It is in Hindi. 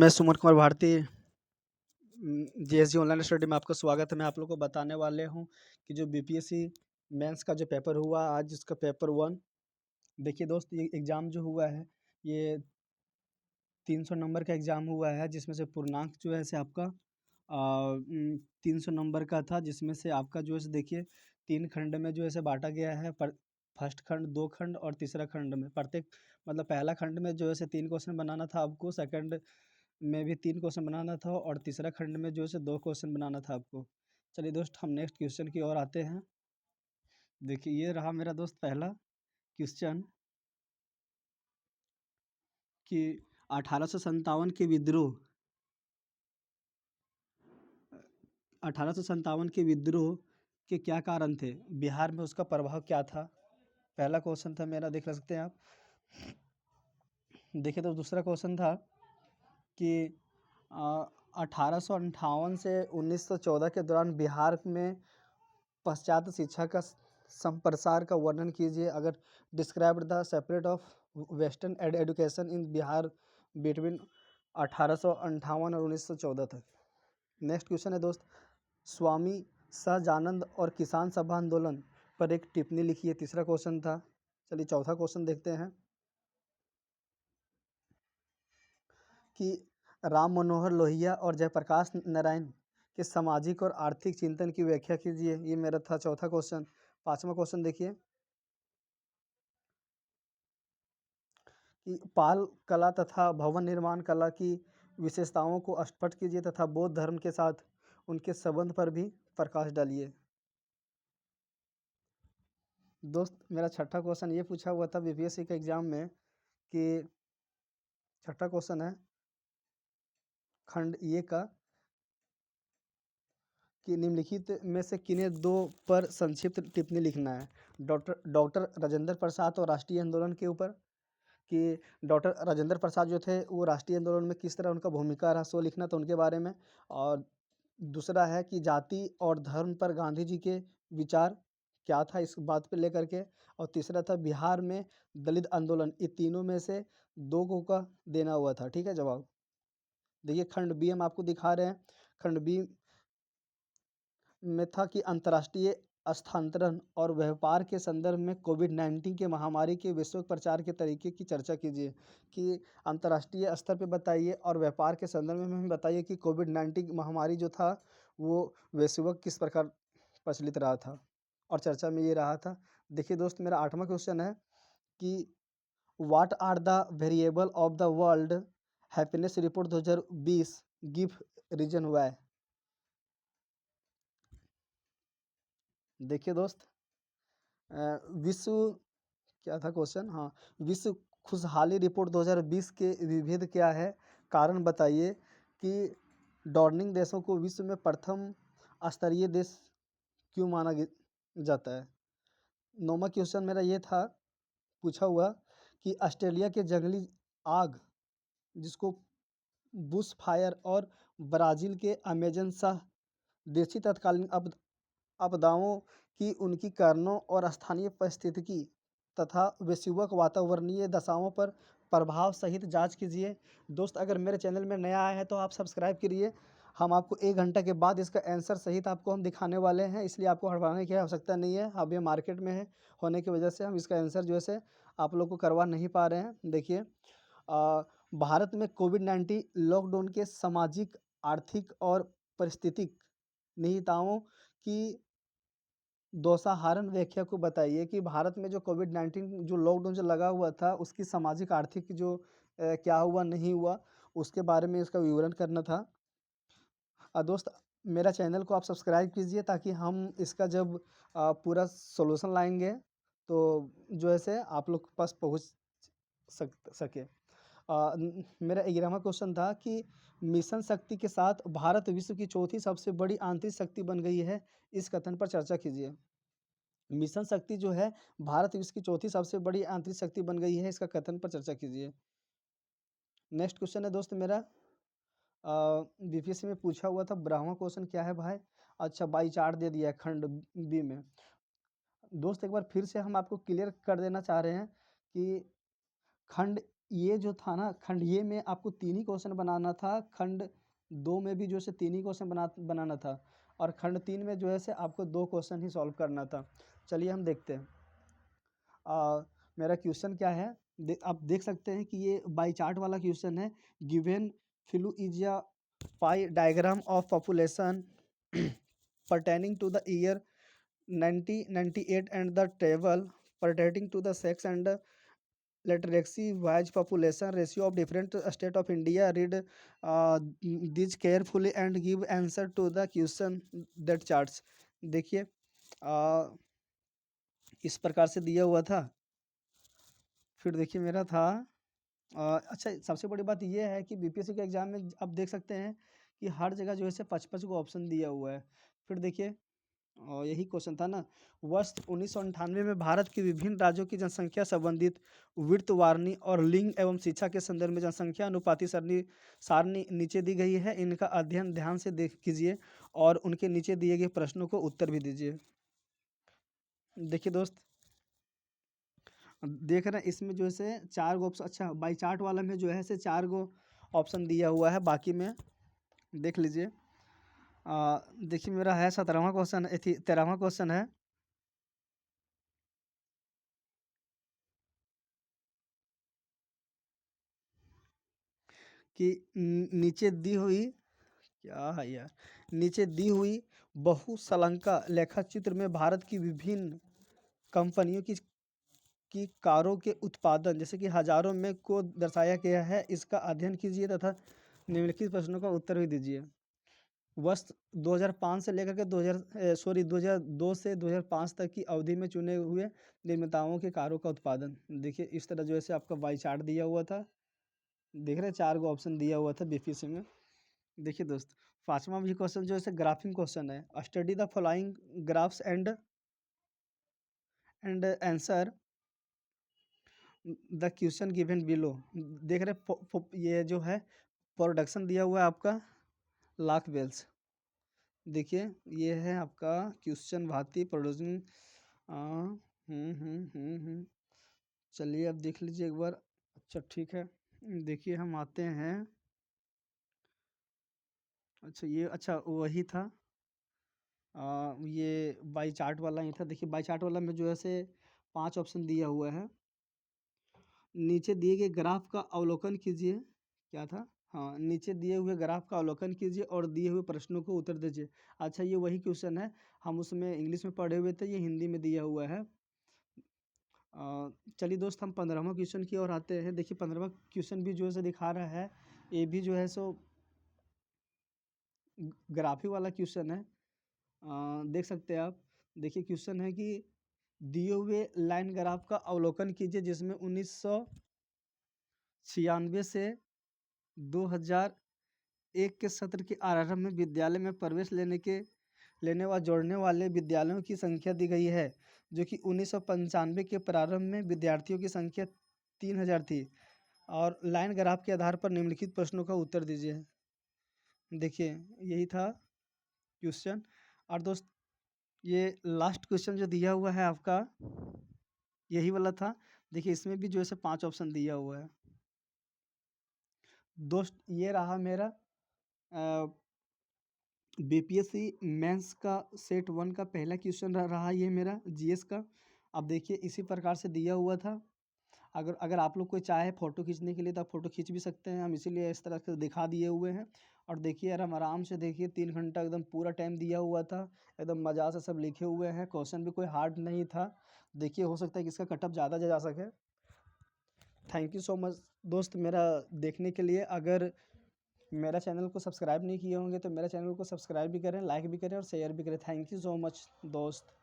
मैं Suman Kumar Bharati GSG online study में आपका स्वागत है। मैं आप लोगों को बताने वाले हूँ कि जो बीपीएससी मेंस का जो पेपर हुआ आज उसका पेपर 1। देखिए दोस्त, ये एग्ज़ाम जो हुआ है ये 300 नंबर का एग्ज़ाम हुआ है, जिसमें से पूर्णांक जो है से आपका 300 नंबर का था, जिसमें से आपका जो है से देखिए 3 खंड में जो है से बाँटा गया है। पर फर्स्ट खंड, 2 खंड और तीसरा खंड में प्रत्येक मतलब पहला खंड में जो है से 3 क्वेश्चन बनाना था आपको, सेकंड में भी 3 क्वेश्चन बनाना था और तीसरा खंड में जो है से 2 क्वेश्चन बनाना था आपको। चलिए दोस्त, हम नेक्स्ट क्वेश्चन की ओर आते हैं। देखिए ये रहा मेरा दोस्त पहला क्वेश्चन कि 1857 के विद्रोह 1857 के विद्रोह के क्या कारण थे? बिहार में उसका प्रभाव क्या था? पहला क्वेश्चन था मेरा, देख सकते हैं आप। देखिए तो दूसरा क्वेश्चन था कि 1858 से 1914 के दौरान बिहार में पाश्चात्य शिक्षा का संप्रसार का वर्णन कीजिए। अगर describe the separate of western education in Bihar between 1858 और 1914 तक। नेक्स्ट क्वेश्चन है दोस्त, स्वामी सहजानंद और किसान सभा आंदोलन पर एक टिप्पणी लिखिए। तीसरा क्वेश्चन था। चलिए चौथा क्वेश्चन देखते हैं कि राम मनोहर लोहिया और जयप्रकाश नारायण के सामाजिक और आर्थिक चिंतन की व्याख्या कीजिए। ये मेरा था चौथा क्वेश्चन। पांचवा क्वेश्चन देखिए कि पाल कला तथा भवन निर्माण कला की विशेषताओं को स्पष्ट कीजिए तथा बौद्ध धर्म के साथ उनके संबंध पर भी प्रकाश डालिए। दोस्त मेरा छठा क्वेश्चन ये पूछा हुआ था बीपीएससी के एग्जाम में कि छठा क्वेश्चन है खंड ये का कि निम्नलिखित में से किन्हें दो पर संक्षिप्त टिप्पणी लिखना है। डॉक्टर राजेंद्र प्रसाद और राष्ट्रीय आंदोलन के ऊपर कि डॉक्टर राजेंद्र प्रसाद जो थे वो राष्ट्रीय आंदोलन में किस तरह उनका भूमिका रहा सो लिखना था उनके बारे में। और दूसरा है कि जाति और धर्म पर गांधी जी के विचार क्या था इस बात पे लेकर के। और तीसरा था बिहार में दलित आंदोलन। ये तीनों में से दो को का देना हुआ था। ठीक है जवाब। देखिए खंड बी हम आपको दिखा रहे हैं। खंड बी में था कि अंतर्राष्ट्रीय स्थानांतरण और व्यापार के संदर्भ में कोविड-19 के महामारी के वैश्विक प्रचार के तरीके की चर्चा कीजिए। कि अंतर्राष्ट्रीय स्तर पे बताइए और व्यापार के संदर्भ में हमें बताइए कि कोविड-19 महामारी जो था वो वैश्विक किस प्रकार प्रचलित रहा था और चर्चा में ये रहा था। देखिए दोस्त मेरा आठवां क्वेश्चन है कि what are the variable of the world happiness report 2020 give reason why. देखिए दोस्त विश्व क्या था क्वेश्चन, हाँ, विश्व खुशहाली रिपोर्ट 2020 के विभेद क्या है, कारण बताइए कि डॉर्निंग देशों को विश्व में प्रथम स्तरीय देश क्यों माना जाता है। नौवां क्वेश्चन मेरा ये था पूछा हुआ कि ऑस्ट्रेलिया के जंगली आग जिसको बुश फायर और ब्राज़ील के अमेज़न सह देशी तत्कालीन आपदाओं की उनकी कारणों और स्थानीय पारिस्थितिकी तथा वैश्विक वातावरणीय दशाओं पर प्रभाव सहित जांच कीजिए। दोस्त अगर मेरे चैनल में नया आया है तो आप सब्सक्राइब करिए। हम आपको 1 घंटा के बाद इसका आंसर सहित आपको हम दिखाने वाले हैं, इसलिए आपको हड़बड़ाने की आवश्यकता नहीं है। अब ये मार्केट में है होने की वजह से हम इसका आंसर जो है से आप लोग को करवा नहीं पा रहे हैं। देखिए भारत में कोविड-19 लॉकडाउन के सामाजिक, आर्थिक और पारिस्थितिक निहिताओं की दोषाहरण व्याख्या को बताइए कि भारत में जो कोविड-19 जो लॉकडाउन जो लगा हुआ था उसकी सामाजिक आर्थिक जो क्या हुआ नहीं हुआ उसके बारे में इसका विवरण करना था। दोस्त मेरा चैनल को आप सब्सक्राइब कीजिए ताकि हम इसका जब पूरा सॉल्यूशन लाएँगे तो जो है से आप लोग के पास पहुँच सके। मेरा 11वां क्वेश्चन था कि मिशन शक्ति के साथ भारत विश्व की चौथी सबसे बड़ी आंतरिक शक्ति बन गई है, इस कथन पर चर्चा कीजिए। मिशन शक्ति जो है भारत विश्व की चौथी सबसे बड़ी आंतरिक शक्ति बन गई है, इसका कथन पर चर्चा कीजिए। नेक्स्ट क्वेश्चन है दोस्त मेरा बीपीएससी में पूछा हुआ था 12वां क्वेश्चन क्या है भाई। अच्छा बाई चार्ट दे दिया है खंड बी में। दोस्त एक बार फिर से हम आपको क्लियर कर देना चाह रहे हैं कि खंड ये जो था ना खंड ये में आपको 3 ही क्वेश्चन बनाना था, खंड 2 में भी जो है 3 ही क्वेश्चन बनाना था और खंड 3 में जो है से आपको 2 क्वेश्चन ही सॉल्व करना था। चलिए हम देखते हैं। मेरा क्वेश्चन क्या है, आप देख सकते हैं कि ये बाई चार्ट वाला क्वेश्चन है। Given figure is a pie diagram of population pertaining to the year 1998 and the table pertaining to the sex and literacy wise population ratio of different state of India. Read these carefully and give answer to the question that charts। देखिए इस प्रकार से दिया हुआ था। फिर देखिए मेरा था अच्छा, सबसे बड़ी बात ये है कि बीपीएससी के एग्जाम में आप देख सकते हैं कि हर जगह जो है 55 को ऑप्शन दिया हुआ है। फिर देखिए और यही क्वेश्चन था ना, वर्ष 1998 में भारत के विभिन्न राज्यों की जनसंख्या संबंधित वित्त वारणी और लिंग एवं शिक्षा के संदर्भ में जनसंख्या अनुपाती सारणी सारणी नीचे दी गई है। इनका अध्ययन ध्यान से देख कीजिए और उनके नीचे दिए गए प्रश्नों को उत्तर भी दीजिए। देखिए दोस्त, देख रहे हैं इसमें जो है से 4 गो ऑप्शन, अच्छा बाई चार्ट वाला में जो है से 4 गो ऑप्शन दिया हुआ है, बाकी में देख लीजिए। देखिए मेरा है 17वां क्वेश्चन, 13वां क्वेश्चन है कि नीचे दी हुई क्या है यार, नीचे दी हुई बहुशलंका लेखा चित्र में भारत की विभिन्न कंपनियों की कारों के उत्पादन जैसे कि हजारों में को दर्शाया गया है। इसका अध्ययन कीजिए तथा निम्नलिखित प्रश्नों का उत्तर भी दीजिए। वर्ष 2005 से लेकर के 2002 से 2005 तक की अवधि में चुने हुए निर्माताओं के कारों का उत्पादन। देखिए इस तरह जो है आपका बाई चार्ट दिया हुआ था, देख रहे हैं 4 गो ऑप्शन दिया हुआ था बीपीएससी में। देखिए दोस्त, 5वां भी क्वेश्चन जो है ग्राफिंग क्वेश्चन है। Study the following graphs and answer the question given below. देख रहे ये जो है प्रोडक्शन दिया हुआ है आपका लाख बेल्स। देखिए ये है आपका क्वेश्चन भारतीय प्रोड्यूसिंग। चलिए अब देख लीजिए एक बार। अच्छा ठीक है, देखिए हम आते हैं। अच्छा ये अच्छा वही था, ये बाई चार्ट वाला ही था। देखिए बाई चार्ट वाला में जो है से 5 ऑप्शन दिया हुआ है। नीचे दिए गए ग्राफ का अवलोकन कीजिए। क्या था, हाँ, नीचे दिए हुए ग्राफ का अवलोकन कीजिए और दिए हुए प्रश्नों को उत्तर दीजिए। अच्छा ये वही क्वेश्चन है, हम उसमें इंग्लिश में पढ़े हुए थे, ये हिंदी में दिया हुआ है। चलिए दोस्त हम 15वां क्वेश्चन की ओर आते हैं। देखिए 15वां क्वेश्चन भी जो है सो दिखा रहा है, ये भी जो है सो ग्राफी वाला क्वेश्चन है। देख सकते हैं आप। देखिए क्वेश्चन है कि दिए हुए लाइन ग्राफ का अवलोकन कीजिए जिसमें 1996 से 2001 के सत्र के आरंभ में विद्यालय में प्रवेश लेने व जोड़ने वाले विद्यालयों की संख्या दी गई है, जो कि 1995 के प्रारंभ में विद्यार्थियों की संख्या 3000 थी। और लाइन ग्राफ के आधार पर निम्नलिखित प्रश्नों का उत्तर दीजिए। देखिए यही था क्वेश्चन। और दोस्त ये लास्ट क्वेश्चन जो दिया हुआ है आपका यही वाला था। देखिए इसमें भी जो है 5 ऑप्शन दिया हुआ है। दोस्त ये रहा मेरा बीपीएससी मेंस का सेट 1 का पहला क्वेश्चन रहा ये मेरा जीएस का। अब देखिए इसी प्रकार से दिया हुआ था। अगर अगर आप लोग कोई चाहे फ़ोटो खींचने के लिए तो आप फ़ोटो खींच भी सकते हैं, हम इसीलिए इस तरह से दिखा दिए हुए हैं। और देखिए यार हम आराम से देखिए 3 घंटा एकदम पूरा टाइम दिया हुआ था, एकदम मज़ा से सब लिखे हुए हैं, क्वेश्चन भी कोई हार्ड नहीं था। देखिए हो सकता है कि इसका कट ऑफ ज़्यादा जा सके। थैंक यू सो मच दोस्त मेरा देखने के लिए। अगर मेरा चैनल को सब्सक्राइब नहीं किए होंगे तो मेरा चैनल को सब्सक्राइब भी करें, लाइक भी करें और शेयर भी करें। थैंक यू सो मच दोस्त।